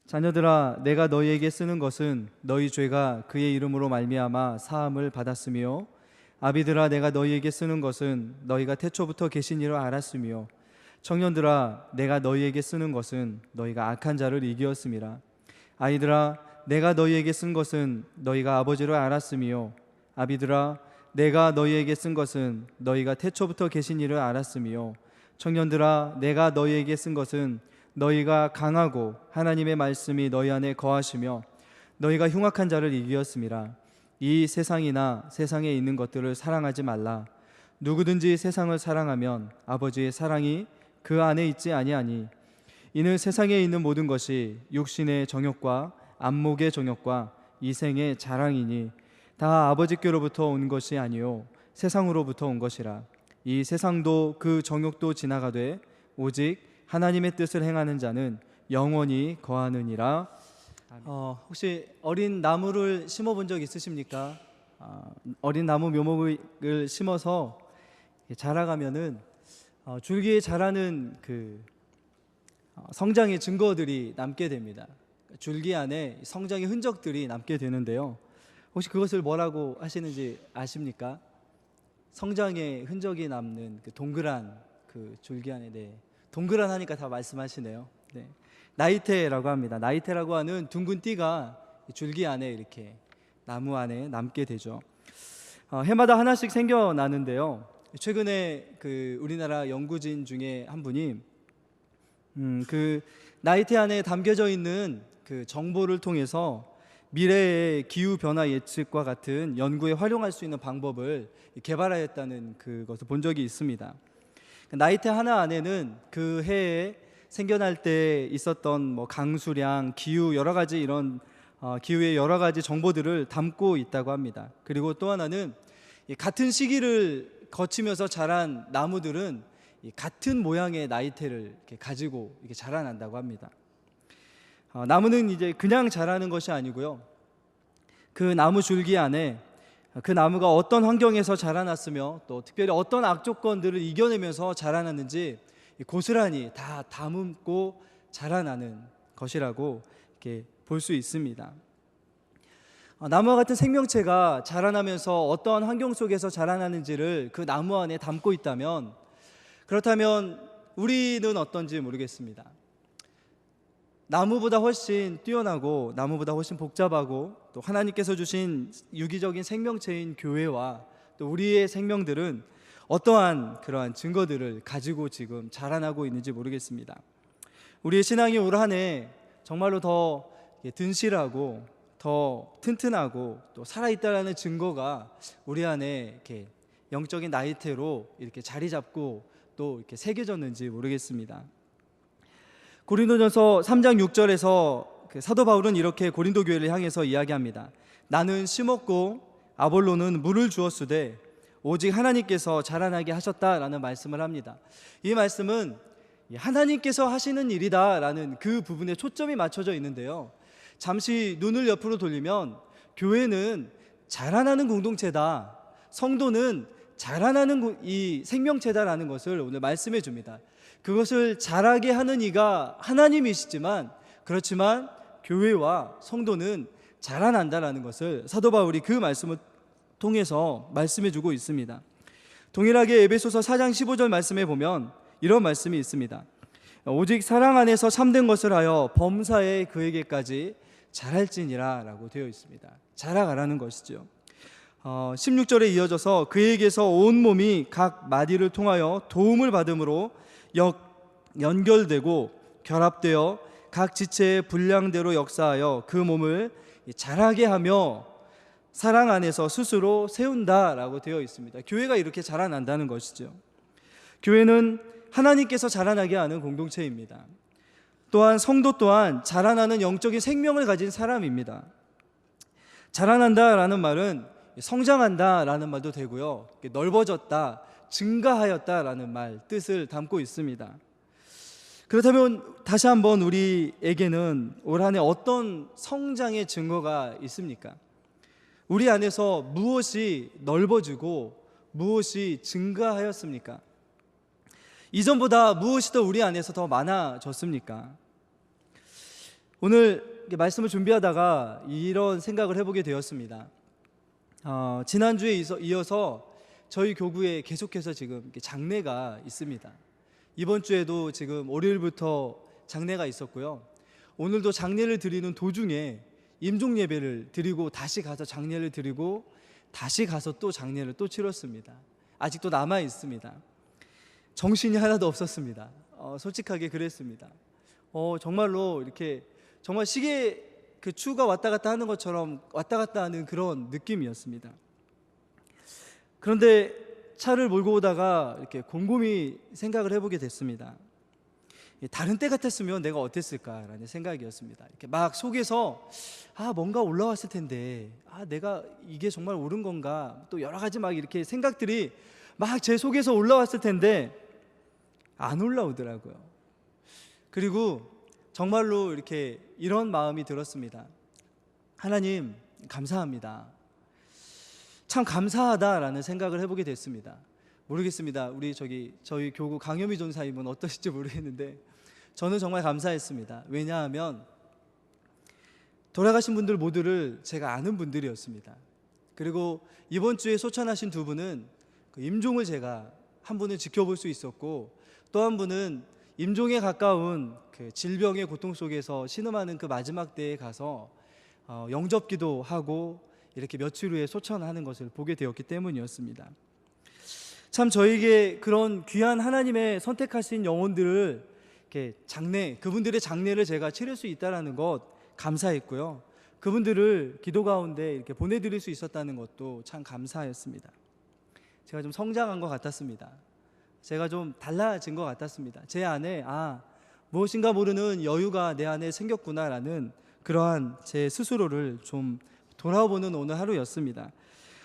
자녀들아, 내가 너희에게 쓰는 것은 너희 죄가 그의 이름으로 말미암아 사함을 받았으며, 아비들아, 내가 너희에게 쓰는 것은 너희가 태초부터 계신 이를 알았으며, 청년들아, 내가 너희에게 쓰는 것은 너희가 악한 자를 이기었음이라. 아이들아, 내가 너희에게 쓴 것은 너희가 아버지를 알았으며, 아비들아, 내가 너희에게 쓴 것은 너희가 태초부터 계신 이를 알았으며, 청년들아, 내가 너희에게 쓴 것은 너희가 강하고 하나님의 말씀이 너희 안에 거하시며 너희가 흉악한 자를 이기었음이라. 이 세상이나 세상에 있는 것들을 사랑하지 말라. 누구든지 세상을 사랑하면 아버지의 사랑이 그 안에 있지 아니하니, 이는 세상에 있는 모든 것이 육신의 정욕과 안목의 정욕과 이생의 자랑이니 다 아버지께로부터 온 것이 아니요 세상으로부터 온 것이라. 이 세상도 그 정욕도 지나가되 오직 하나님의 뜻을 행하는 자는 영원히 거하느니라. 혹시 어린 나무를 심어본 적 있으십니까? 어린 나무 묘목을 심어서 자라가면은 줄기에 자라는 그 성장의 증거들이 남게 됩니다. 줄기 안에 성장의 흔적들이 남게 되는데요. 혹시 그것을 뭐라고 하시는지 아십니까? 성장의 흔적이 남는 그 동그란 그 줄기 안에, 동그란 하니까 다 말씀하시네요. 나이테라고 합니다. 나이테라고 하는 둥근 띠가 줄기 안에 이렇게 나무 안에 남게 되죠. 해마다 하나씩 생겨나는데요. 최근에 그 우리나라 연구진 중에 한 분이 그 나이테 안에 담겨져 있는 그 정보를 통해서 미래의 기후 변화 예측과 같은 연구에 활용할 수 있는 방법을 개발하였다는 그것을 본 적이 있습니다. 나이테 하나 안에는 그 해에 생겨날 때 있었던 뭐 강수량, 기후 여러 가지 이런 기후의 여러 가지 정보들을 담고 있다고 합니다. 그리고 또 하나는 같은 시기를 거치면서 자란 나무들은 같은 모양의 나이테를 이렇게 가지고 이렇게 자라난다고 합니다. 나무는 이제 그냥 자라는 것이 아니고요. 그 나무 줄기 안에 그 나무가 어떤 환경에서 자라났으며 또 특별히 어떤 악조건들을 이겨내면서 자라났는지 고스란히 다 담고 자라나는 것이라고 이렇게 볼 수 있습니다. 나무와 같은 생명체가 자라나면서 어떠한 환경 속에서 자라나는지를 그 나무 안에 담고 있다면, 그렇다면 우리는 어떤지 모르겠습니다. 나무보다 훨씬 뛰어나고 나무보다 훨씬 복잡하고 또 하나님께서 주신 유기적인 생명체인 교회와 또 우리의 생명들은 어떠한 그러한 증거들을 가지고 지금 자라나고 있는지 모르겠습니다. 우리의 신앙이 올 한 해 정말로 더 든실하고 더 튼튼하고 또 살아있다라는 증거가 우리 안에 이렇게 영적인 나이테로 이렇게 자리 잡고 또 이렇게 새겨졌는지 모르겠습니다. 고린도전서 3장 6절에서 사도 바울은 이렇게 고린도 교회를 향해서 이야기합니다. 나는 심었고 아볼로는 물을 주었으되 오직 하나님께서 자라나게 하셨다라는 말씀을 합니다. 이 말씀은 하나님께서 하시는 일이다라는 그 부분에 초점이 맞춰져 있는데요. 잠시 눈을 옆으로 돌리면 교회는 자라나는 공동체다, 성도는 자라나는 이 생명체다라는 것을 오늘 말씀해 줍니다. 그것을 자라게 하는 이가 하나님이시지만, 그렇지만 교회와 성도는 자라난다라는 것을 사도 바울이 그 말씀을 통해서 말씀해 주고 있습니다. 동일하게 에베소서 4장 15절 말씀에 보면 이런 말씀이 있습니다. 오직 사랑 안에서 참된 것을 하여 범사에 그에게까지 자랄지니라 라고 되어 있습니다. 자라가라는 것이죠. 16절에 이어져서 그에게서 온 몸이 각 마디를 통하여 도움을 받음으로 연결되고 결합되어 각 지체의 분량대로 역사하여 그 몸을 자라게 하며 사랑 안에서 스스로 세운다라고 되어 있습니다. 교회가 이렇게 자라난다는 것이죠. 교회는 하나님께서 자라나게 하는 공동체입니다. 또한 성도 또한 자라나는 영적인 생명을 가진 사람입니다. 자라난다라는 말은 성장한다라는 말도 되고요, 넓어졌다, 증가하였다라는 말 뜻을 담고 있습니다. 그렇다면 다시 한번 우리에게는 올 한 해 어떤 성장의 증거가 있습니까? 우리 안에서 무엇이 넓어지고 무엇이 증가하였습니까? 이전보다 무엇이 더 우리 안에서 더 많아졌습니까? 오늘 말씀을 준비하다가 이런 생각을 해보게 되었습니다. 지난주에 이어서 저희 교구에 계속해서 지금 장례가 있습니다. 이번 주에도 지금 월요일부터 장례가 있었고요. 오늘도 장례를 드리는 도중에 임종 예배를 드리고 다시 가서 장례를 드리고 다시 가서 또 장례를 또 치렀습니다. 아직도 남아 있습니다. 정신이 하나도 없었습니다. 솔직하게 그랬습니다. 정말로 이렇게 정말 시계 그 추가 왔다 갔다 하는 것처럼 왔다 갔다 하는 그런 느낌이었습니다. 그런데 차를 몰고 오다가 이렇게 곰곰이 생각을 해보게 됐습니다. 다른 때 같았으면 내가 어땠을까라는 생각이었습니다. 이렇게 막 속에서 뭔가 올라왔을 텐데 내가 이게 정말 옳은 건가, 또 여러 가지 막 이렇게 생각들이 막 제 속에서 올라왔을 텐데 안 올라오더라고요. 그리고 정말로 이렇게 이런 마음이 들었습니다. 하나님 감사합니다. 참 감사하다라는 생각을 해보게 됐습니다. 모르겠습니다. 우리 저희 교구 강현미 전사님은 어떠실지 모르겠는데 저는 정말 감사했습니다. 왜냐하면 돌아가신 분들 모두를 제가 아는 분들이었습니다. 그리고 이번 주에 소천하신 두 분은 그 임종을 제가 한 분은 지켜볼 수 있었고, 또 한 분은 임종에 가까운 그 질병의 고통 속에서 신음하는 그 마지막 때에 가서 영접기도 하고 이렇게 며칠 후에 소천하는 것을 보게 되었기 때문이었습니다. 참 저에게 그런 귀한 하나님의 선택하신 영혼들을 이렇게 그분들의 장례를 제가 치를 수 있다라는 것 감사했고요. 그분들을 기도 가운데 이렇게 보내드릴 수 있었다는 것도 참 감사했습니다. 제가 좀 성장한 것 같았습니다. 제가 좀 달라진 것 같았습니다. 제 안에 무엇인가 모르는 여유가 내 안에 생겼구나라는 그러한 제 스스로를 좀 돌아보는 오늘 하루였습니다.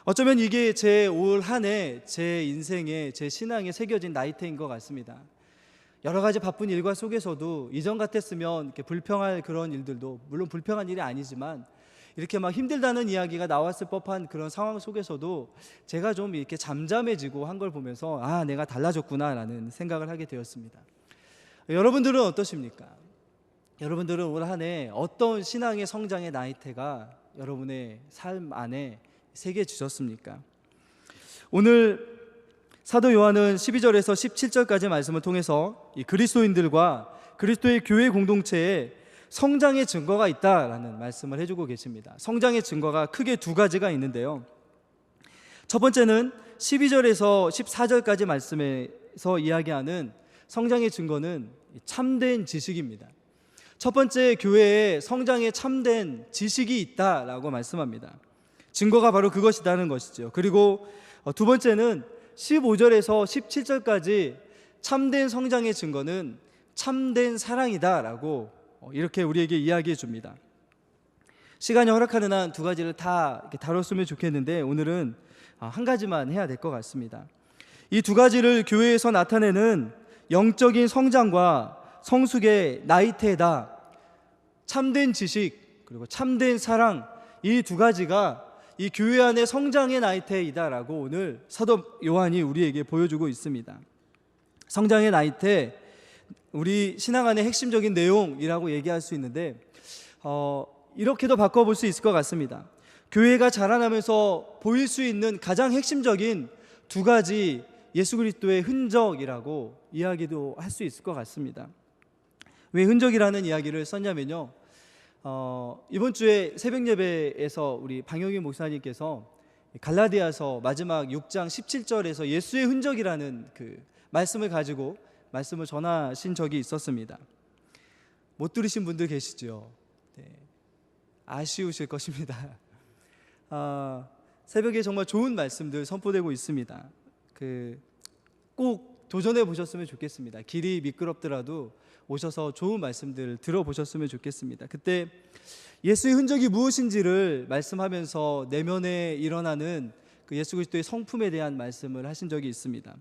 어쩌면 이게 제 올 한 해 제 인생에 제 신앙에 새겨진 나이테인 것 같습니다. 여러 가지 바쁜 일과 속에서도 이전 같았으면 이렇게 불평할 그런 일들도, 물론 불평한 일이 아니지만 이렇게 막 힘들다는 이야기가 나왔을 법한 그런 상황 속에서도 제가 좀 이렇게 잠잠해지고 한 걸 보면서 내가 달라졌구나라는 생각을 하게 되었습니다. 여러분들은 어떠십니까? 여러분들은 올 한 해 어떤 신앙의 성장의 나이테가 여러분의 삶 안에 새겨지셨습니까? 오늘 사도 요한은 12절에서 17절까지 말씀을 통해서 이 그리스도인들과 그리스도의 교회 공동체에 성장의 증거가 있다라는 말씀을 해주고 계십니다. 성장의 증거가 크게 두 가지가 있는데요. 첫 번째는 12절에서 14절까지 말씀에서 이야기하는 성장의 증거는 참된 지식입니다. 첫 번째, 교회에 성장의 참된 지식이 있다라고 말씀합니다. 증거가 바로 그것이라는 것이죠. 그리고 두 번째는 15절에서 17절까지 참된 성장의 증거는 참된 사랑이다라고 이렇게 우리에게 이야기해 줍니다. 시간이 허락하는 한 두 가지를 다 이렇게 다뤘으면 좋겠는데 오늘은 한 가지만 해야 될 것 같습니다. 이 두 가지를 교회에서 나타내는 영적인 성장과 성숙의 나이테다, 참된 지식 그리고 참된 사랑, 이 두 가지가 이 교회 안의 성장의 나이테이다라고 오늘 사도 요한이 우리에게 보여주고 있습니다. 성장의 나이테, 우리 신앙 안의 핵심적인 내용이라고 얘기할 수 있는데 이렇게도 바꿔볼 수 있을 것 같습니다. 교회가 자라나면서 보일 수 있는 가장 핵심적인 두 가지 예수 그리스도의 흔적이라고 이야기도 할 수 있을 것 같습니다. 왜 흔적이라는 이야기를 썼냐면요, 이번 주에 새벽 예배에서 우리 방영희 목사님께서 갈라디아서 마지막 6장 17절에서 예수의 흔적이라는 그 말씀을 가지고 말씀을 전하신 적이 있었습니다. 못 들으신 분들 계시죠? 네, 아쉬우실 것입니다. 새벽에 정말 좋은 말씀들 선포되고 있습니다. 꼭 도전해 보셨으면 좋겠습니다. 길이 미끄럽더라도 오셔서 좋은 말씀들 들어보셨으면 좋겠습니다. 그때 예수의 흔적이 무엇인지를 말씀하면서 내면에 일어나는 그 예수 그리스도의 성품에 대한 말씀을 하신 적이 있습니다.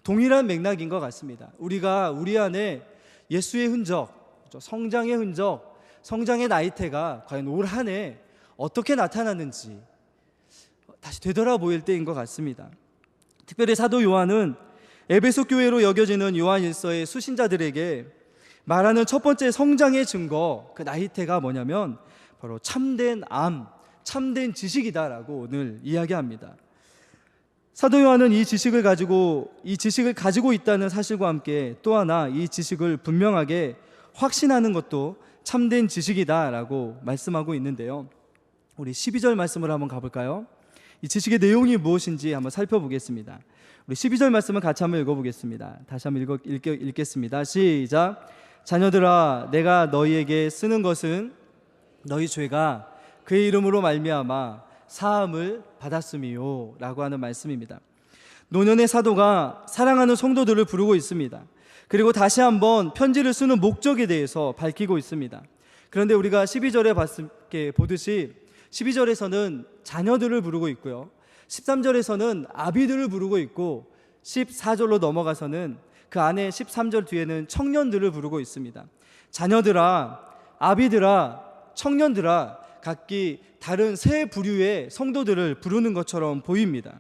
동일한 맥락인 것 같습니다. 우리가 우리 안에 예수의 흔적, 성장의 흔적, 성장의 나이테가 과연 올 한 해 어떻게 나타났는지 다시 되돌아보일 때인 것 같습니다. 특별히 사도 요한은 에베소 교회로 여겨지는 요한 일서의 수신자들에게 말하는 첫 번째 성장의 증거, 그 나이테가 뭐냐면 바로 참된 암, 참된 지식이다라고 오늘 이야기합니다. 사도 요한은 이 지식을 가지고 있다는 사실과 함께 또 하나 이 지식을 분명하게 확신하는 것도 참된 지식이다라고 말씀하고 있는데요. 우리 12절 말씀을 한번 가볼까요? 이 지식의 내용이 무엇인지 한번 살펴보겠습니다. 우리 12절 말씀을 같이 한번 읽어보겠습니다. 다시 한번 읽겠습니다. 시작. 자녀들아, 내가 너희에게 쓰는 것은 너희 죄가 그의 이름으로 말미암아 사함을 받았음이요 라고 하는 말씀입니다. 노년의 사도가 사랑하는 성도들을 부르고 있습니다. 그리고 다시 한번 편지를 쓰는 목적에 대해서 밝히고 있습니다. 그런데 우리가 12절에 보듯이 12절에서는 자녀들을 부르고 있고요, 13절에서는 아비들을 부르고 있고 14절로 넘어가서는 그 안에 13절 뒤에는 청년들을 부르고 있습니다. 자녀들아, 아비들아, 청년들아, 각기 다른 세 부류의 성도들을 부르는 것처럼 보입니다.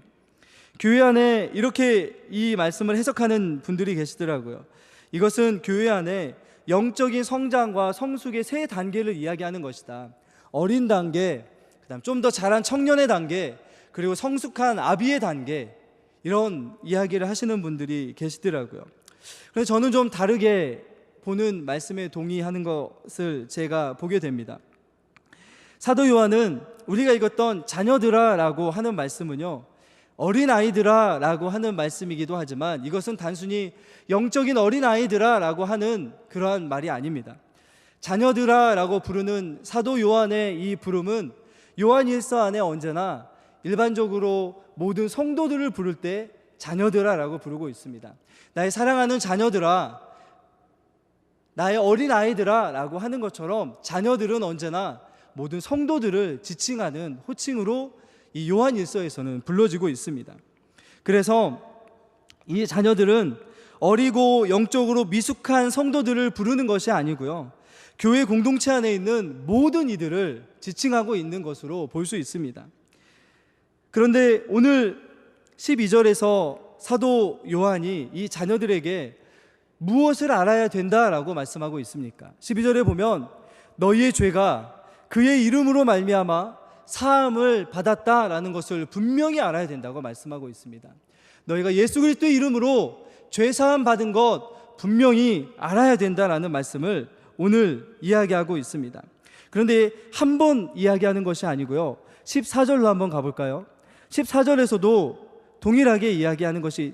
교회 안에 이렇게 이 말씀을 해석하는 분들이 계시더라고요. 이것은 교회 안에 영적인 성장과 성숙의 세 단계를 이야기하는 것이다. 어린 단계, 그다음 좀 더 자란 청년의 단계, 그리고 성숙한 아비의 단계, 이런 이야기를 하시는 분들이 계시더라고요. 그래서 저는 좀 다르게 보는 말씀에 동의하는 것을 제가 보게 됩니다. 사도 요한은 우리가 읽었던 자녀들아 라고 하는 말씀은요, 어린아이들아 라고 하는 말씀이기도 하지만 이것은 단순히 영적인 어린아이들아 라고 하는 그러한 말이 아닙니다. 자녀들아 라고 부르는 사도 요한의 이 부름은 요한일서 안에 언제나 일반적으로 모든 성도들을 부를 때 자녀들아 라고 부르고 있습니다. 나의 사랑하는 자녀들아, 나의 어린아이들아 라고 하는 것처럼 자녀들은 언제나 모든 성도들을 지칭하는 호칭으로 이 요한일서에서는 불러지고 있습니다. 그래서 이 자녀들은 어리고 영적으로 미숙한 성도들을 부르는 것이 아니고요, 교회 공동체 안에 있는 모든 이들을 지칭하고 있는 것으로 볼 수 있습니다. 그런데 오늘 12절에서 사도 요한이 이 자녀들에게 무엇을 알아야 된다라고 말씀하고 있습니까? 12절에 보면 너희의 죄가 그의 이름으로 말미암아 사함을 받았다라는 것을 분명히 알아야 된다고 말씀하고 있습니다. 너희가 예수 그리스도의 이름으로 죄 사함 받은 것 분명히 알아야 된다라는 말씀을 오늘 이야기하고 있습니다. 그런데 한 번 이야기하는 것이 아니고요, 14절로 한번 가볼까요? 14절에서도 동일하게 이야기하는 것이,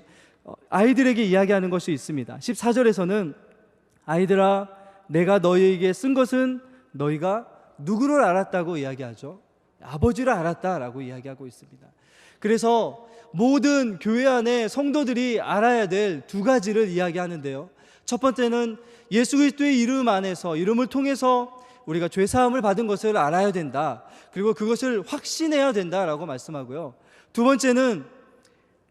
아이들에게 이야기하는 것이 있습니다. 14절에서는 아이들아, 내가 너희에게 쓴 것은 너희가 누구를 알았다고 이야기하죠? 아버지를 알았다라고 이야기하고 있습니다. 그래서 모든 교회 안에 성도들이 알아야 될 두 가지를 이야기하는데요, 첫 번째는 예수 그리스도의 이름 안에서, 이름을 통해서 우리가 죄 사함을 받은 것을 알아야 된다, 그리고 그것을 확신해야 된다라고 말씀하고요, 두 번째는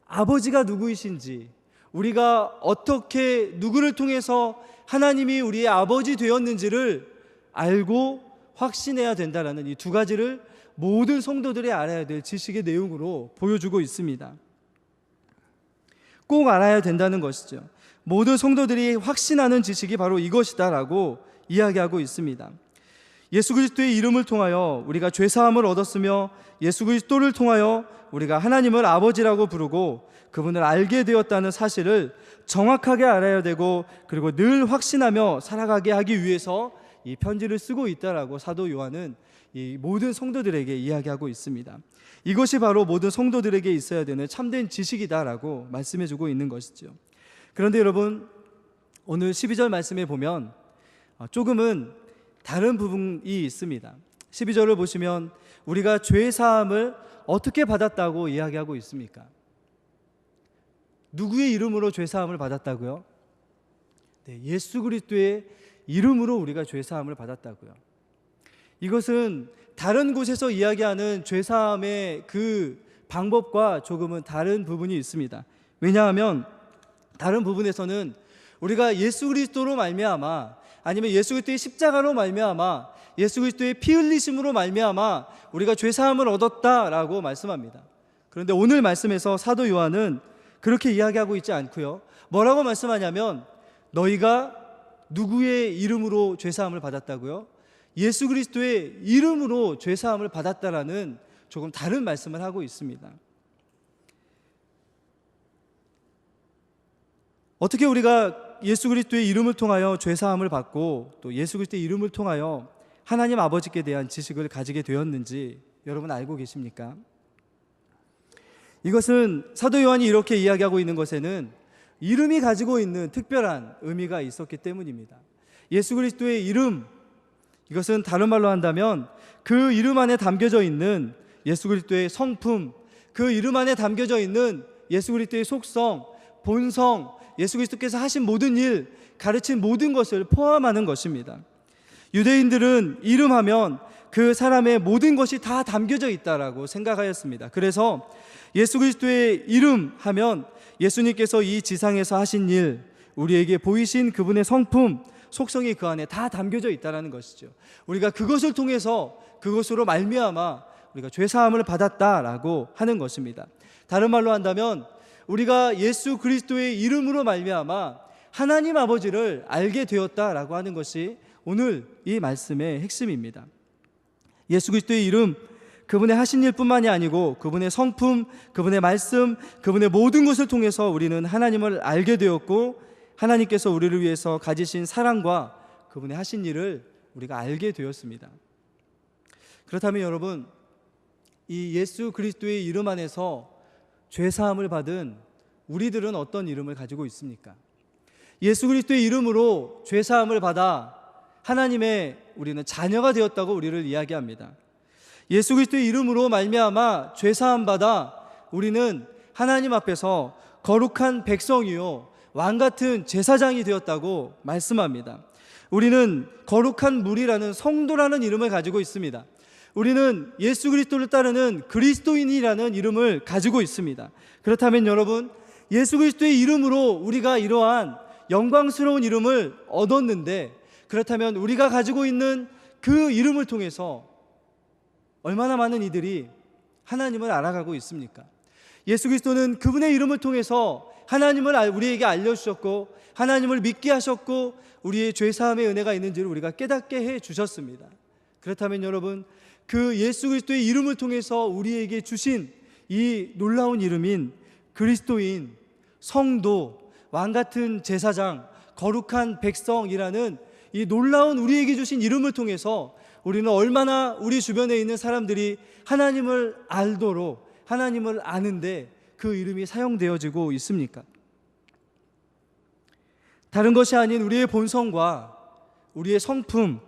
아버지가 누구이신지, 우리가 어떻게 누구를 통해서 하나님이 우리의 아버지 되었는지를 알고 확신해야 된다라는 이 두 가지를 모든 성도들이 알아야 될 지식의 내용으로 보여주고 있습니다. 꼭 알아야 된다는 것이죠. 모든 성도들이 확신하는 지식이 바로 이것이다라고 이야기하고 있습니다. 예수 그리스도의 이름을 통하여 우리가 죄 사함을 얻었으며, 예수 그리스도를 통하여 우리가 하나님을 아버지라고 부르고 그분을 알게 되었다는 사실을 정확하게 알아야 되고, 그리고 늘 확신하며 살아가게 하기 위해서 이 편지를 쓰고 있다라고 사도 요한은 이 모든 성도들에게 이야기하고 있습니다. 이것이 바로 모든 성도들에게 있어야 되는 참된 지식이다라고 말씀해주고 있는 것이죠. 그런데 여러분, 오늘 12절 말씀에 보면 조금은 다른 부분이 있습니다. 12절을 보시면 우리가 죄 사함을 어떻게 받았다고 이야기하고 있습니까? 누구의 이름으로 죄 사함을 받았다고요? 네, 예수 그리스도의 이름으로 우리가 죄 사함을 받았다고요. 이것은 다른 곳에서 이야기하는 죄 사함의 그 방법과 조금은 다른 부분이 있습니다. 왜냐하면 다른 부분에서는 우리가 예수 그리스도로 말미암아, 아니면 예수 그리스도의 십자가로 말미암아, 예수 그리스도의 피 흘리심으로 말미암아 우리가 죄 사함을 얻었다라고 말씀합니다. 그런데 오늘 말씀에서 사도 요한은 그렇게 이야기하고 있지 않고요, 뭐라고 말씀하냐면 너희가 누구의 이름으로 죄사함을 받았다고요? 예수 그리스도의 이름으로 죄사함을 받았다라는 조금 다른 말씀을 하고 있습니다. 어떻게 우리가 예수 그리스도의 이름을 통하여 죄사함을 받고 또 예수 그리스도의 이름을 통하여 하나님 아버지께 대한 지식을 가지게 되었는지 여러분 알고 계십니까? 이것은 사도 요한이 이렇게 이야기하고 있는 것에는 이름이 가지고 있는 특별한 의미가 있었기 때문입니다. 예수 그리스도의 이름, 이것은 다른 말로 한다면 그 이름 안에 담겨져 있는 예수 그리스도의 성품, 그 이름 안에 담겨져 있는 예수 그리스도의 속성, 본성, 예수 그리스도께서 하신 모든 일, 가르친 모든 것을 포함하는 것입니다. 유대인들은 이름하면 그 사람의 모든 것이 다 담겨져 있다라고 생각하였습니다. 그래서 예수 그리스도의 이름 하면 예수님께서 이 지상에서 하신 일, 우리에게 보이신 그분의 성품, 속성이 그 안에 다 담겨져 있다는 것이죠. 우리가 그것을 통해서 그것으로 말미암아 우리가 죄사함을 받았다라고 하는 것입니다. 다른 말로 한다면 우리가 예수 그리스도의 이름으로 말미암아 하나님 아버지를 알게 되었다라고 하는 것이 오늘 이 말씀의 핵심입니다. 예수 그리스도의 이름, 그분의 하신 일뿐만이 아니고 그분의 성품, 그분의 말씀, 그분의 모든 것을 통해서 우리는 하나님을 알게 되었고 하나님께서 우리를 위해서 가지신 사랑과 그분의 하신 일을 우리가 알게 되었습니다. 그렇다면 여러분, 이 예수 그리스도의 이름 안에서 죄사함을 받은 우리들은 어떤 이름을 가지고 있습니까? 예수 그리스도의 이름으로 죄사함을 받아 하나님의 우리는 자녀가 되었다고 우리를 이야기합니다. 예수 그리스도의 이름으로 말미암아 죄사함 받아 우리는 하나님 앞에서 거룩한 백성이요 왕같은 제사장이 되었다고 말씀합니다. 우리는 거룩한 무리라는 성도라는 이름을 가지고 있습니다. 우리는 예수 그리스도를 따르는 그리스도인이라는 이름을 가지고 있습니다. 그렇다면 여러분, 예수 그리스도의 이름으로 우리가 이러한 영광스러운 이름을 얻었는데, 그렇다면 우리가 가지고 있는 그 이름을 통해서 얼마나 많은 이들이 하나님을 알아가고 있습니까? 예수 그리스도는 그분의 이름을 통해서 하나님을 우리에게 알려주셨고 하나님을 믿게 하셨고 우리의 죄사함의 은혜가 있는지를 우리가 깨닫게 해주셨습니다. 그렇다면 여러분, 그 예수 그리스도의 이름을 통해서 우리에게 주신 이 놀라운 이름인 그리스도인, 성도, 왕같은 제사장, 거룩한 백성이라는 이 놀라운 우리에게 주신 이름을 통해서 우리는 얼마나 우리 주변에 있는 사람들이 하나님을 알도록, 하나님을 아는데 그 이름이 사용되어지고 있습니까? 다른 것이 아닌 우리의 본성과 우리의 성품,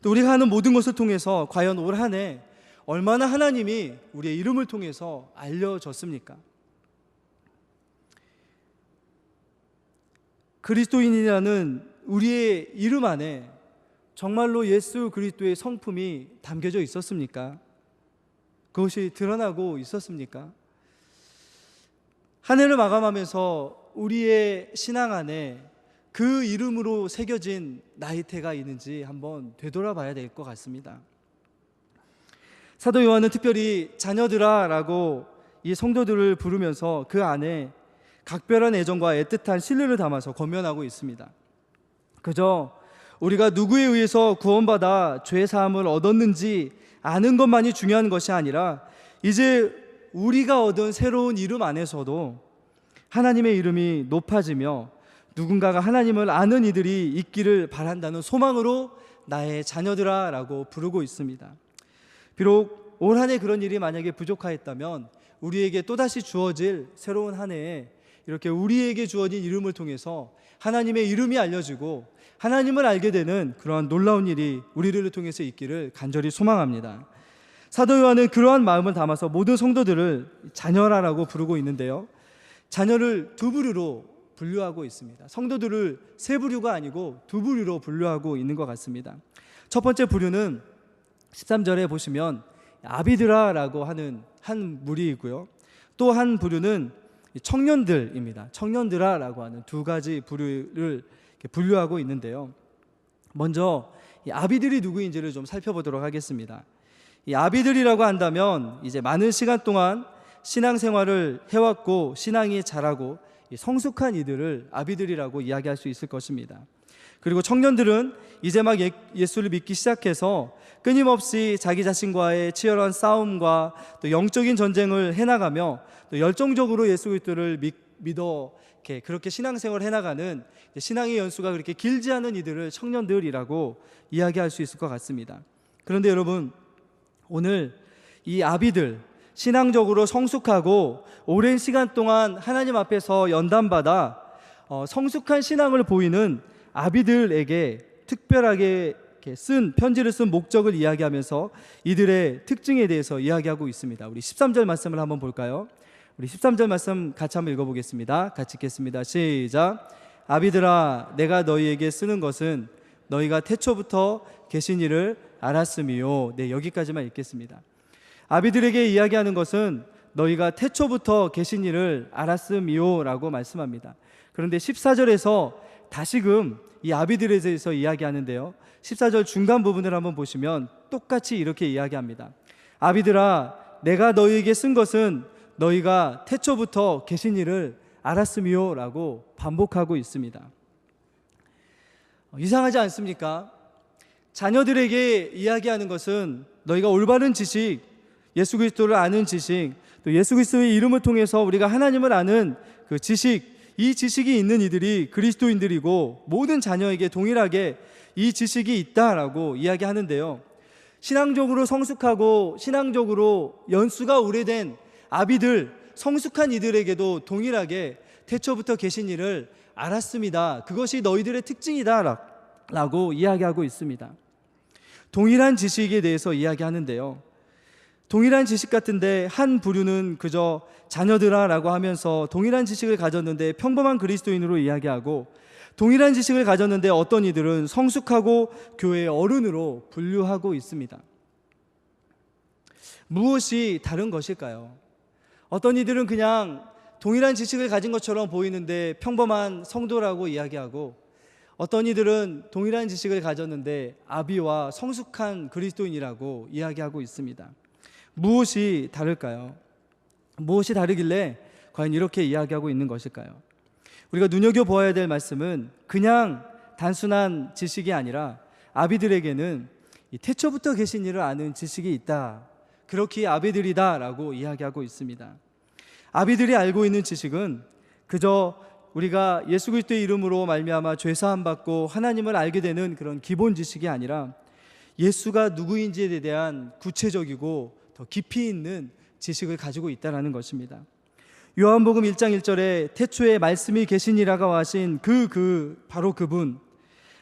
또 우리가 하는 모든 것을 통해서 과연 올 한 해 얼마나 하나님이 우리의 이름을 통해서 알려졌습니까? 그리스도인이라는 우리의 이름 안에 정말로 예수 그리스도의 성품이 담겨져 있었습니까? 그것이 드러나고 있었습니까? 한 해를 마감하면서 우리의 신앙 안에 그 이름으로 새겨진 나이테가 있는지 한번 되돌아봐야 될 것 같습니다. 사도 요한은 특별히 자녀들아 라고 이 성도들을 부르면서 그 안에 각별한 애정과 애틋한 신뢰를 담아서 권면하고 있습니다. 그저 우리가 누구에 의해서 구원받아 죄사함을 얻었는지 아는 것만이 중요한 것이 아니라 이제 우리가 얻은 새로운 이름 안에서도 하나님의 이름이 높아지며 누군가가 하나님을 아는 이들이 있기를 바란다는 소망으로 나의 자녀들아 라고 부르고 있습니다. 비록 올 한 해 그런 일이 만약에 부족하였다면 우리에게 또다시 주어질 새로운 한 해에 이렇게 우리에게 주어진 이름을 통해서 하나님의 이름이 알려지고 하나님을 알게 되는 그러한 놀라운 일이 우리를 통해서 있기를 간절히 소망합니다. 사도 요한은 그러한 마음을 담아서 모든 성도들을 자녀라라고 부르고 있는데요, 자녀를 두 부류로 분류하고 있습니다. 성도들을 세 부류가 아니고 두 부류로 분류하고 있는 것 같습니다. 첫 번째 부류는 13절에 보시면 아비드라라고 하는 한 무리이고요, 또 한 부류는 청년들입니다. 청년들아라고 하는 두 가지 부류를 분류하고 있는데요, 먼저 이 아비들이 누구인지를 좀 살펴보도록 하겠습니다. 이 아비들이라고 한다면 이제 많은 시간 동안 신앙생활을 해왔고 신앙이 자라고 성숙한 이들을 아비들이라고 이야기할 수 있을 것입니다. 그리고 청년들은 이제 막 예수를 믿기 시작해서 끊임없이 자기 자신과의 치열한 싸움과 또 영적인 전쟁을 해나가며 또 열정적으로 예수 그리스도를 믿어 그렇게 신앙생활을 해나가는, 신앙의 연수가 그렇게 길지 않은 이들을 청년들이라고 이야기할 수 있을 것 같습니다. 그런데 여러분, 오늘 이 아비들, 신앙적으로 성숙하고 오랜 시간 동안 하나님 앞에서 연단받아 성숙한 신앙을 보이는 아비들에게 특별하게 편지를 쓴 목적을 이야기하면서 이들의 특징에 대해서 이야기하고 있습니다. 우리 13절 말씀을 한번 볼까요? 우리 13절 말씀 같이 한번 읽어보겠습니다. 같이 읽겠습니다. 시작. 아비들아, 내가 너희에게 쓰는 것은 너희가 태초부터 계신 이를 알았음이요. 네, 여기까지만 읽겠습니다. 아비들에게 이야기하는 것은 너희가 태초부터 계신 이를 알았음이요 라고 말씀합니다. 그런데 14절에서 다시금 이 아비들에 대해서 이야기하는데요, 14절 중간 부분을 한번 보시면 똑같이 이렇게 이야기합니다. 아비들아, 내가 너희에게 쓴 것은 너희가 태초부터 계신 이를 알았음이요 라고 반복하고 있습니다. 이상하지 않습니까? 자녀들에게 이야기하는 것은 너희가 올바른 지식, 예수 그리스도를 아는 지식, 또 예수 그리스도의 이름을 통해서 우리가 하나님을 아는 그 지식, 이 지식이 있는 이들이 그리스도인들이고 모든 자녀에게 동일하게 이 지식이 있다라고 이야기하는데요, 신앙적으로 성숙하고 신앙적으로 연수가 오래된 아비들, 성숙한 이들에게도 동일하게 태초부터 계신 이를 알았습니다. 그것이 너희들의 특징이다 라고 이야기하고 있습니다. 동일한 지식에 대해서 이야기하는데요, 동일한 지식 같은데 한 부류는 그저 자녀들아 라고 하면서 동일한 지식을 가졌는데 평범한 그리스도인으로 이야기하고, 동일한 지식을 가졌는데 어떤 이들은 성숙하고 교회의 어른으로 분류하고 있습니다. 무엇이 다른 것일까요? 어떤 이들은 그냥 동일한 지식을 가진 것처럼 보이는데 평범한 성도라고 이야기하고, 어떤 이들은 동일한 지식을 가졌는데 아비와 성숙한 그리스도인이라고 이야기하고 있습니다. 무엇이 다를까요? 무엇이 다르길래 과연 이렇게 이야기하고 있는 것일까요? 우리가 눈여겨보아야 될 말씀은 그냥 단순한 지식이 아니라 아비들에게는 이 태초부터 계신 이를 아는 지식이 있다, 그렇게 아비들이다 라고 이야기하고 있습니다. 아비들이 알고 있는 지식은 그저 우리가 예수 그리스도의 이름으로 말미암아 죄사함 받고 하나님을 알게 되는 그런 기본 지식이 아니라 예수가 누구인지에 대한 구체적이고 더 깊이 있는 지식을 가지고 있다는 것입니다. 요한복음 1장 1절에 태초에 말씀이 계시니라고 하신 바로 그분,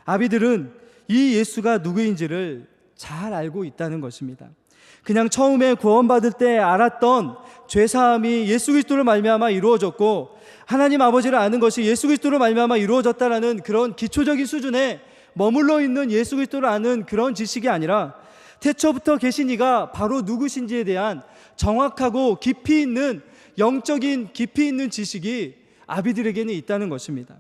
아비들은 이 예수가 누구인지를 잘 알고 있다는 것입니다. 그냥 처음에 구원받을 때 알았던 죄사함이 예수 그리스도로 말미암아 이루어졌고 하나님 아버지를 아는 것이 예수 그리스도로 말미암아 이루어졌다라는 그런 기초적인 수준에 머물러 있는 예수 그리스도를 아는 그런 지식이 아니라 태초부터 계신 이가 바로 누구신지에 대한 정확하고 깊이 있는 영적인 깊이 있는 지식이 아비들에게는 있다는 것입니다.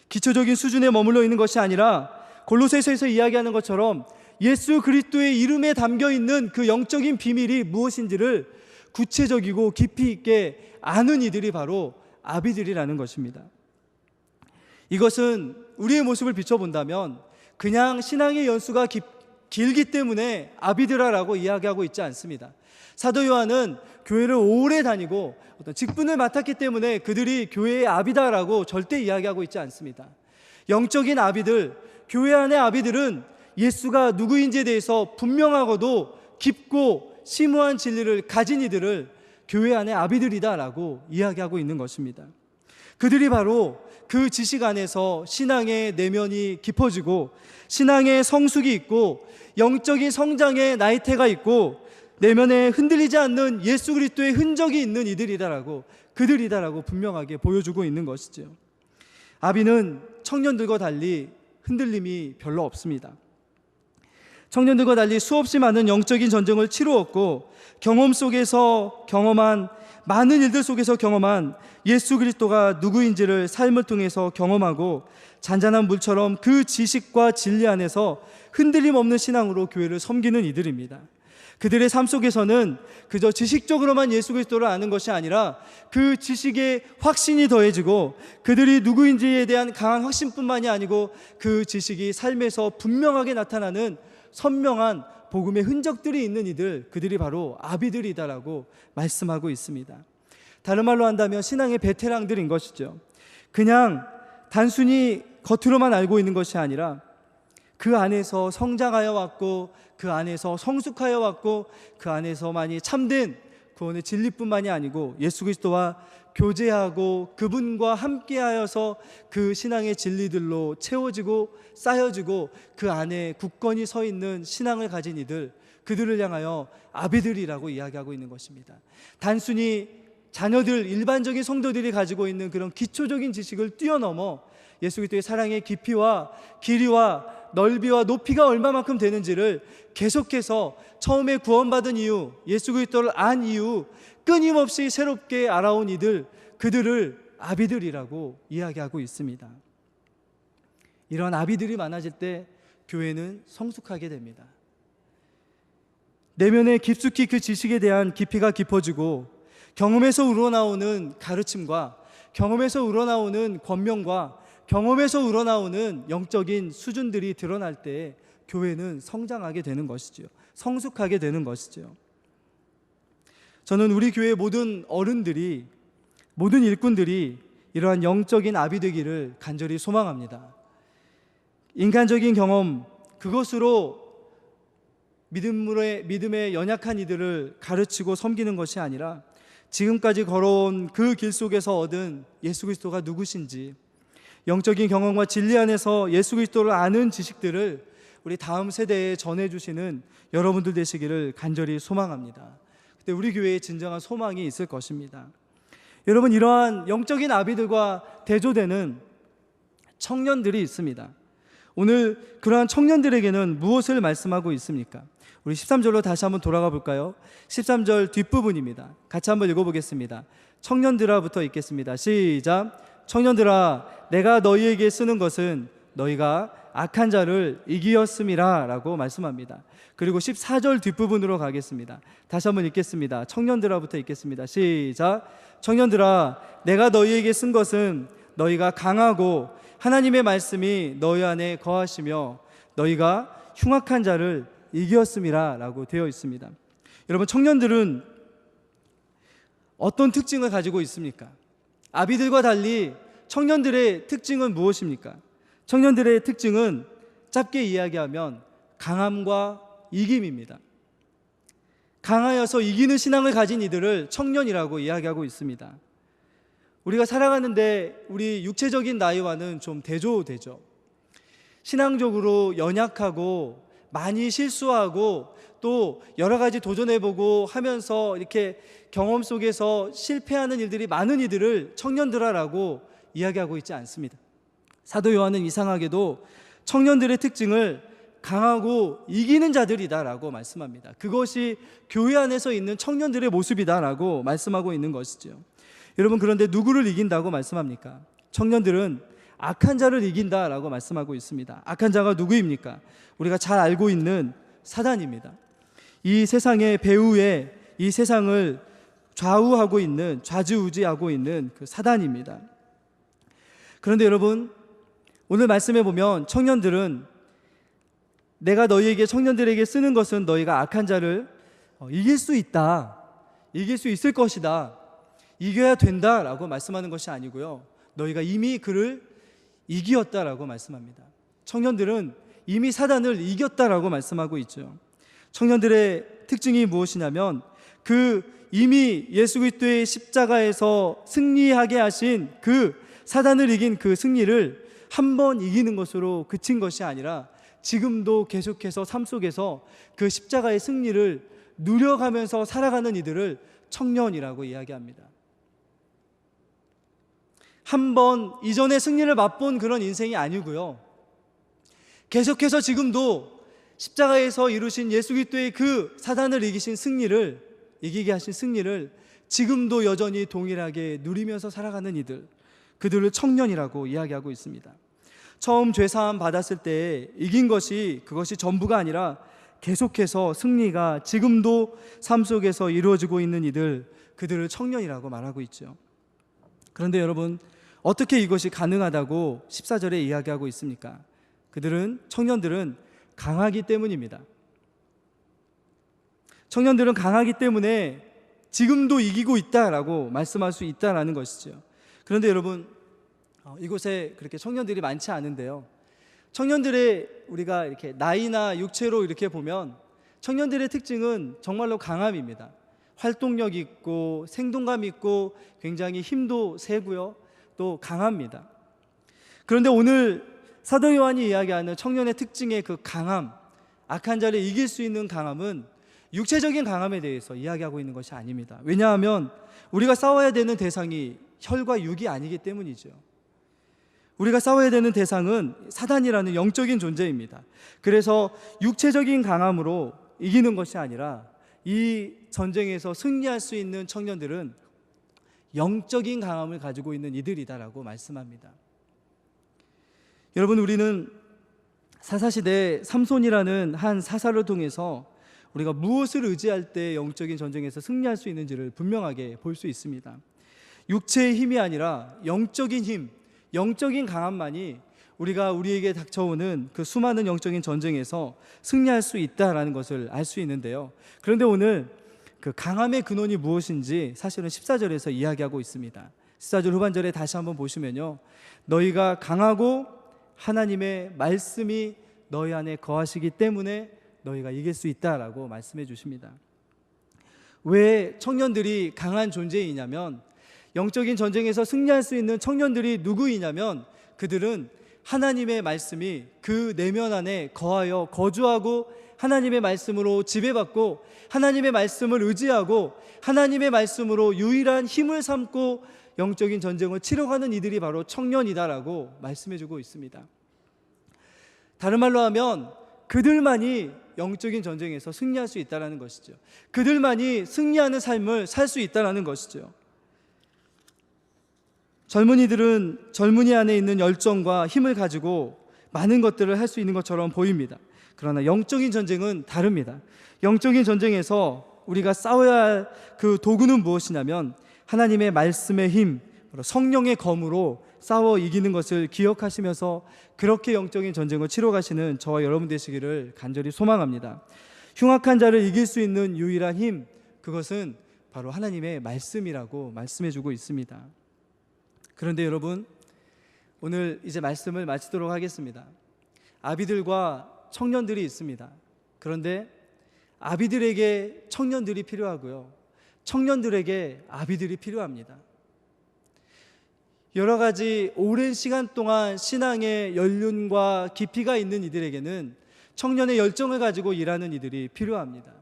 기초적인 수준에 머물러 있는 것이 아니라 골로새서에서 이야기하는 것처럼 예수 그리스도의 이름에 담겨 있는 그 영적인 비밀이 무엇인지를 구체적이고 깊이 있게 아는 이들이 바로 아비들이라는 것입니다. 이것은 우리의 모습을 비춰본다면 그냥 신앙의 연수가 길기 때문에 아비들아라고 이야기하고 있지 않습니다. 사도 요한은 교회를 오래 다니고 어떤 직분을 맡았기 때문에 그들이 교회의 아비다라고 절대 이야기하고 있지 않습니다. 영적인 아비들, 교회 안의 아비들은 예수가 누구인지에 대해서 분명하고도 깊고 심오한 진리를 가진 이들을 교회 안의 아비들이다라고 이야기하고 있는 것입니다. 그들이 바로 그 지식 안에서 신앙의 내면이 깊어지고 신앙의 성숙이 있고 영적인 성장의 나이테가 있고 내면에 흔들리지 않는 예수 그리스도의 흔적이 있는 그들이다라고 분명하게 보여주고 있는 것이죠. 아비는 청년들과 달리 흔들림이 별로 없습니다. 청년들과 달리 수없이 많은 영적인 전쟁을 치루었고 경험 속에서 경험한 많은 일들 속에서 경험한 예수 그리스도가 누구인지를 삶을 통해서 경험하고 잔잔한 물처럼 그 지식과 진리 안에서 흔들림 없는 신앙으로 교회를 섬기는 이들입니다. 그들의 삶 속에서는 그저 지식적으로만 예수 그리스도를 아는 것이 아니라 그 지식에 확신이 더해지고 그들이 누구인지에 대한 강한 확신뿐만이 아니고 그 지식이 삶에서 분명하게 나타나는 선명한 복음의 흔적들이 있는 이들, 그들이 바로 아비들이다라고 말씀하고 있습니다. 다른 말로 한다면 신앙의 베테랑들인 것이죠. 그냥 단순히 겉으로만 알고 있는 것이 아니라 그 안에서 성장하여 왔고 그 안에서 성숙하여 왔고 그 안에서만이 참된 구원의 진리뿐만이 아니고 예수 그리스도와 교제하고 그분과 함께하여서 그 신앙의 진리들로 채워지고 쌓여지고 그 안에 굳건히 서 있는 신앙을 가진 이들, 그들을 향하여 아비들이라고 이야기하고 있는 것입니다. 단순히 자녀들, 일반적인 성도들이 가지고 있는 그런 기초적인 지식을 뛰어넘어 예수 그리스도의 사랑의 깊이와 길이와 넓이와 높이가 얼마만큼 되는지를 계속해서 처음에 구원받은 이후, 예수 그리스도를 안 이후 끊임없이 새롭게 알아온 이들, 그들을 아비들이라고 이야기하고 있습니다. 이런 아비들이 많아질 때 교회는 성숙하게 됩니다. 내면에 깊숙이 그 지식에 대한 깊이가 깊어지고 경험에서 우러나오는 가르침과 경험에서 우러나오는 권면과 경험에서 우러나오는 영적인 수준들이 드러날 때 교회는 성장하게 되는 것이죠. 성숙하게 되는 것이죠. 저는 우리 교회의 모든 어른들이, 모든 일꾼들이 이러한 영적인 아비 되기를 간절히 소망합니다. 인간적인 경험, 그것으로 믿음에 연약한 이들을 가르치고 섬기는 것이 아니라 지금까지 걸어온 그 길 속에서 얻은 예수 그리스도가 누구신지, 영적인 경험과 진리 안에서 예수 그리스도를 아는 지식들을 우리 다음 세대에 전해주시는 여러분들 되시기를 간절히 소망합니다. 그때 우리 교회에 진정한 소망이 있을 것입니다. 여러분, 이러한 영적인 아비들과 대조되는 청년들이 있습니다. 오늘 그러한 청년들에게는 무엇을 말씀하고 있습니까? 우리 13절로 다시 한번 돌아가 볼까요? 13절 뒷부분입니다. 같이 한번 읽어보겠습니다. 청년들아부터 읽겠습니다. 시작. 청년들아, 내가 너희에게 쓰는 것은 너희가 악한 자를 이기었음이라 라고 말씀합니다. 그리고 14절 뒷부분으로 가겠습니다. 다시 한번 읽겠습니다. 청년들아부터 읽겠습니다. 시작. 청년들아, 내가 너희에게 쓴 것은 너희가 강하고 하나님의 말씀이 너희 안에 거하시며 너희가 흉악한 자를 이기었음이라 라고 되어 있습니다. 여러분, 청년들은 어떤 특징을 가지고 있습니까? 아비들과 달리 청년들의 특징은 무엇입니까? 청년들의 특징은 짧게 이야기하면 강함과 이김입니다. 강하여서 이기는 신앙을 가진 이들을 청년이라고 이야기하고 있습니다. 우리가 살아가는데 우리 육체적인 나이와는 좀 대조되죠. 신앙적으로 연약하고 많이 실수하고 또 여러 가지 도전해보고 하면서 이렇게 경험 속에서 실패하는 일들이 많은 이들을 청년들아라고 이야기하고 있지 않습니다. 사도 요한은 이상하게도 청년들의 특징을 강하고 이기는 자들이다라고 말씀합니다. 그것이 교회 안에서 있는 청년들의 모습이다라고 말씀하고 있는 것이죠. 여러분, 그런데 누구를 이긴다고 말씀합니까? 청년들은 악한 자를 이긴다라고 말씀하고 있습니다. 악한 자가 누구입니까? 우리가 잘 알고 있는 사단입니다. 이 세상의 배후에 이 세상을 좌우하고 있는, 좌지우지하고 있는 그 사단입니다. 그런데 여러분, 오늘 말씀해 보면 청년들은 내가 너희에게, 청년들에게 쓰는 것은 너희가 악한 자를 이길 수 있다, 이길 수 있을 것이다, 이겨야 된다라고 말씀하는 것이 아니고요, 너희가 이미 그를 이기었다라고 말씀합니다. 청년들은 이미 사단을 이겼다라고 말씀하고 있죠. 청년들의 특징이 무엇이냐면 그 이미 예수 그리스도의 십자가에서 승리하게 하신 그 사단을 이긴 그 승리를 한 번 이기는 것으로 그친 것이 아니라 지금도 계속해서 삶 속에서 그 십자가의 승리를 누려가면서 살아가는 이들을 청년이라고 이야기합니다. 한 번 이전의 승리를 맛본 그런 인생이 아니고요, 계속해서 지금도 십자가에서 이루신 예수 그리스도의 그 사단을 이기게 하신 승리를 지금도 여전히 동일하게 누리면서 살아가는 이들, 그들을 청년이라고 이야기하고 있습니다. 처음 죄사함 받았을 때 이긴 것이, 그것이 전부가 아니라 계속해서 승리가 지금도 삶 속에서 이루어지고 있는 그들을 청년이라고 말하고 있죠. 그런데 여러분, 어떻게 이것이 가능하다고 14절에 이야기하고 있습니까? 청년들은 강하기 때문입니다. 청년들은 강하기 때문에 지금도 이기고 있다라고 말씀할 수 있다라는 것이죠. 그런데 여러분, 이곳에 그렇게 청년들이 많지 않은데요, 청년들의 우리가 이렇게 나이나 육체로 이렇게 보면 청년들의 특징은 정말로 강함입니다. 활동력 있고 생동감 있고 굉장히 힘도 세고요, 또 강합니다. 그런데 오늘 사도 요한이 이야기하는 청년의 특징의 그 강함, 악한 자를 이길 수 있는 강함은 육체적인 강함에 대해서 이야기하고 있는 것이 아닙니다. 왜냐하면 우리가 싸워야 되는 대상이 혈과 육이 아니기 때문이죠. 우리가 싸워야 되는 대상은 사단이라는 영적인 존재입니다. 그래서 육체적인 강함으로 이기는 것이 아니라 이 전쟁에서 승리할 수 있는 청년들은 영적인 강함을 가지고 있는 이들이다라고 말씀합니다. 여러분, 우리는 사사시대 삼손이라는 한 사사를 통해서 우리가 무엇을 의지할 때 영적인 전쟁에서 승리할 수 있는지를 분명하게 볼 수 있습니다. 육체의 힘이 아니라 영적인 힘, 영적인 강함만이 우리에게 닥쳐오는 그 수많은 영적인 전쟁에서 승리할 수 있다라는 것을 알 수 있는데요, 그런데 오늘 그 강함의 근원이 무엇인지 사실은 14절에서 이야기하고 있습니다. 14절 후반절에 다시 한번 보시면요, 너희가 강하고 하나님의 말씀이 너희 안에 거하시기 때문에 너희가 이길 수 있다라고 말씀해 주십니다. 왜 청년들이 강한 존재이냐면, 영적인 전쟁에서 승리할 수 있는 청년들이 누구이냐면, 그들은 하나님의 말씀이 그 내면 안에 거하여 거주하고 하나님의 말씀으로 지배받고 하나님의 말씀을 의지하고 하나님의 말씀으로 유일한 힘을 삼고 영적인 전쟁을 치러가는 이들이 바로 청년이다라고 말씀해주고 있습니다. 다른 말로 하면 그들만이 영적인 전쟁에서 승리할 수 있다는 것이죠. 그들만이 승리하는 삶을 살 수 있다는 것이죠. 젊은이들은 젊은이 안에 있는 열정과 힘을 가지고 많은 것들을 할 수 있는 것처럼 보입니다. 그러나 영적인 전쟁은 다릅니다. 영적인 전쟁에서 우리가 싸워야 할 그 도구는 무엇이냐면 하나님의 말씀의 힘, 성령의 검으로 싸워 이기는 것을 기억하시면서 그렇게 영적인 전쟁을 치러 가시는 저와 여러분 되시기를 간절히 소망합니다. 흉악한 자를 이길 수 있는 유일한 힘, 그것은 바로 하나님의 말씀이라고 말씀해주고 있습니다. 그런데 여러분, 오늘 이제 말씀을 마치도록 하겠습니다. 아비들과 청년들이 있습니다. 그런데 아비들에게 청년들이 필요하고요, 청년들에게 아비들이 필요합니다. 여러 가지 오랜 시간 동안 신앙의 연륜과 깊이가 있는 이들에게는 청년의 열정을 가지고 일하는 이들이 필요합니다.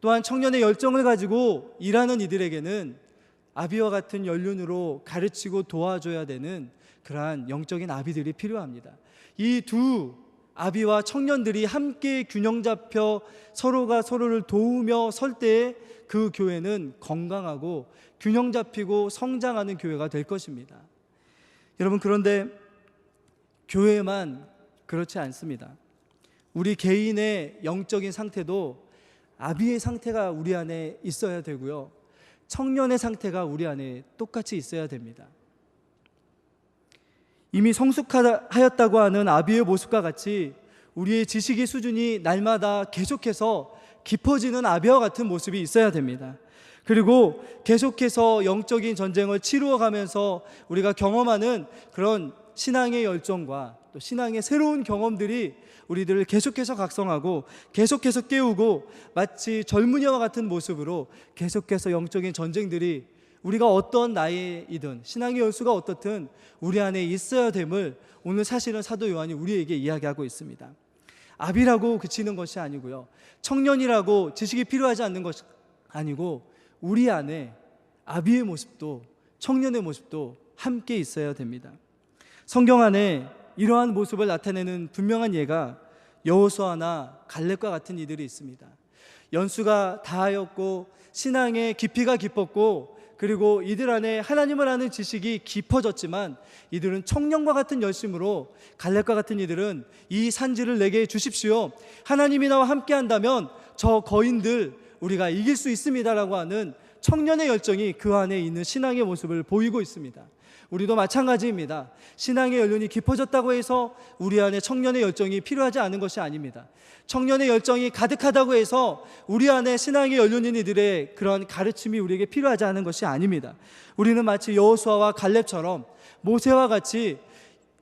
또한 청년의 열정을 가지고 일하는 이들에게는 아비와 같은 연륜으로 가르치고 도와줘야 되는 그러한 영적인 아비들이 필요합니다. 이 두 아비와 청년들이 함께 균형 잡혀 서로가 서로를 도우며 설 때에 그 교회는 건강하고 균형 잡히고 성장하는 교회가 될 것입니다. 여러분, 그런데 교회만 그렇지 않습니다. 우리 개인의 영적인 상태도 아비의 상태가 우리 안에 있어야 되고요, 청년의 상태가 우리 안에 똑같이 있어야 됩니다. 이미 성숙하였다고 하는 아비의 모습과 같이 우리의 지식의 수준이 날마다 계속해서 깊어지는 아비와 같은 모습이 있어야 됩니다. 그리고 계속해서 영적인 전쟁을 치루어 가면서 우리가 경험하는 그런 신앙의 열정과 또 신앙의 새로운 경험들이 우리들을 계속해서 각성하고 계속해서 깨우고 마치 젊은이와 같은 모습으로 계속해서 영적인 전쟁들이 우리가 어떤 나이이든 신앙의 열수가 어떻든 우리 안에 있어야 됨을 오늘 사실은 사도 요한이 우리에게 이야기하고 있습니다. 아비라고 그치는 것이 아니고요, 청년이라고 지식이 필요하지 않는 것이 아니고 우리 안에 아비의 모습도 청년의 모습도 함께 있어야 됩니다. 성경 안에 이러한 모습을 나타내는 분명한 예가 여호수아나 갈렙과 같은 이들이 있습니다. 연수가 다하였고 신앙의 깊이가 깊었고 그리고 이들 안에 하나님을 아는 지식이 깊어졌지만 이들은 청년과 같은 열심으로 갈렙과 같은 이들은 이 산지를 내게 주십시오, 하나님이 나와 함께 한다면 저 거인들 우리가 이길 수 있습니다라고 하는 청년의 열정이 그 안에 있는 신앙의 모습을 보이고 있습니다. 우리도 마찬가지입니다. 신앙의 연륜이 깊어졌다고 해서 우리 안에 청년의 열정이 필요하지 않은 것이 아닙니다. 청년의 열정이 가득하다고 해서 우리 안에 신앙의 연륜인 이들의 그런 가르침이 우리에게 필요하지 않은 것이 아닙니다. 우리는 마치 여호수아와 갈렙처럼 모세와 같이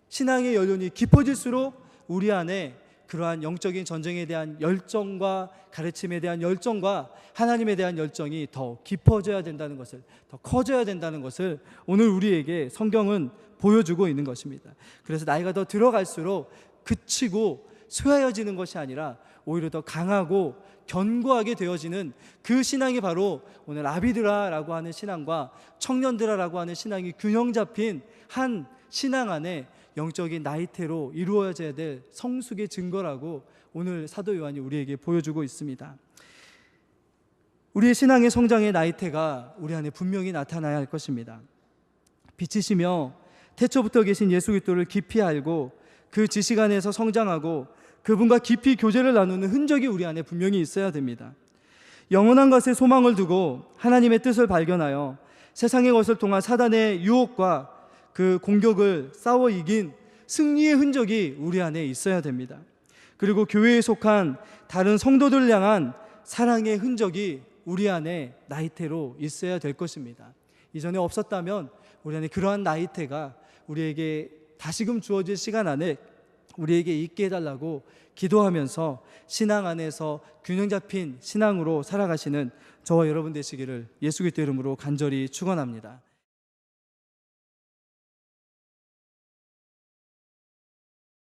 신앙의 연륜이 깊어질수록 우리 안에 그러한 영적인 전쟁에 대한 열정과 가르침에 대한 열정과 하나님에 대한 열정이 더 깊어져야 된다는 것을, 더 커져야 된다는 것을 오늘 우리에게 성경은 보여주고 있는 것입니다. 그래서 나이가 더 들어갈수록 그치고 쇠하여지는 것이 아니라 오히려 더 강하고 견고하게 되어지는 그 신앙이 바로 오늘 아비드라라고 하는 신앙과 청년드라라고 하는 신앙이 균형 잡힌 한 신앙 안에 영적인 나이테로 이루어져야 될 성숙의 증거라고 오늘 사도 요한이 우리에게 보여주고 있습니다. 우리의 신앙의 성장의 나이테가 우리 안에 분명히 나타나야 할 것입니다. 빛이시며 태초부터 계신 예수 그리스도를 깊이 알고 그 지식 안에서 성장하고 그분과 깊이 교제를 나누는 흔적이 우리 안에 분명히 있어야 됩니다. 영원한 것에 소망을 두고 하나님의 뜻을 발견하여 세상의 것을 통한 사단의 유혹과 그 공격을 싸워 이긴 승리의 흔적이 우리 안에 있어야 됩니다. 그리고 교회에 속한 다른 성도들을 향한 사랑의 흔적이 우리 안에 나이테로 있어야 될 것입니다. 이전에 없었다면 우리 안에 그러한 나이테가 우리에게 다시금 주어질 시간 안에 우리에게 있게 해달라고 기도하면서 신앙 안에서 균형 잡힌 신앙으로 살아가시는 저와 여러분 되시기를 예수 그리스도 이름으로 간절히 축원합니다.